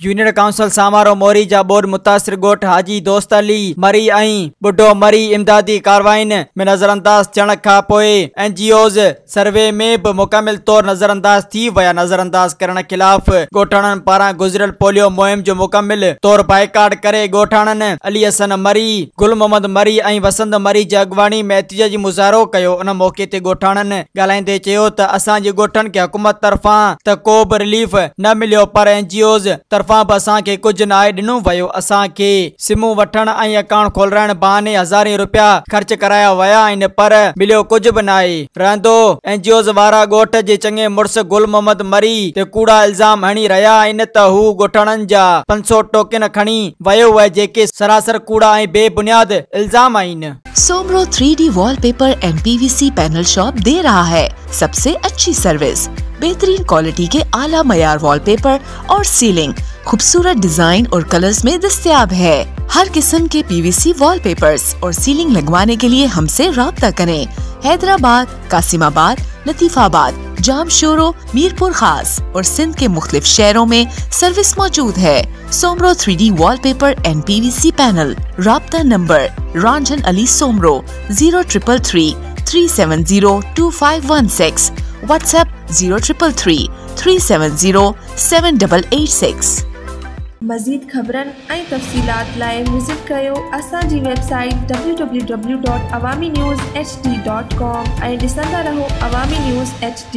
Union council सामारो मोरी जा board मुतासिर गोठ हाजी दोस्त अली मरी ऐं बुढ़ो मरी इमदादी कार्रवाइन में नजरअंदाज थियण खां पोइ NGOs सर्वे में भी मुकमिल तौर नजरअंदाज थी विया। नजरअंदाज करण खिलाफ गोठाणनि पारां गुज़रियल पोलियो मुहिम जो मुकमिल तौर बाइकाट करे गोठाणनि अली हसन मरी, गुल मोहम्मद मरी ऐं वसंत मरी जी अॻवानी में एहतिजाजी मुज़ाहिरो कयो। उन मौके ते गोठाणनि ॻाल्हाईंदे चयो त असांजे गोठनि खे हुकूमत तरफ़ां त को बि रिलीफ न मिलियो, पर NGOs तरफ़ां बि असांखे कुझु न आहे ॾिनो वियो। असांखे सिमूं वठण ऐं अकाउंट खोलाइण बहाने हज़ारें रुपया ख़र्च कराया विया आहिनि, पर मिलियो कुझु बि न आहे। रहंदो NGOs वारा ॻोठ जे चङे मुड़ुस गुल मोहम्मद मरी ते कूड़ा इल्ज़ाम हणी रहिया आहिनि त हू गोठाणनि जा 500 टोकन खणी वियो आहे, जेके सरासर कूड़ा ऐं बेबुनियाद इल्ज़ाम आहिनि। Soomro 3D wallpaper and PVC panel shop दे रहा है सबसे अच्छी सर्विस, बेहतरीन क्वालिटी के आला मयार वॉलपेपर और सीलिंग खूबसूरत डिजाइन और कलर्स में दस्तयाब है। हर किस्म के PVC वॉलपेपर्स और सीलिंग लगवाने के लिए हमसे राब्ता करें। हैदराबाद, कासिमाबाद, लतीफाबाद, जामशोरो, मीरपुर खास और सिंध के मुख्तलिफ शहरों में सर्विस मौजूद है। Soomro 3D wallpaper and PVC panel. राब्ता नंबर रंजन अली सोमरो 0333 370 2516, व्हाट्सएप 0333 370 7886। मज़ीद ख़बरन ऐं तफ़सीलात लाइ विज़िट कयो असांजी वेबसाइट www.awamiNewsHD.com ऐं ॾिसंदा रहो अवामी न्यूज़ HD।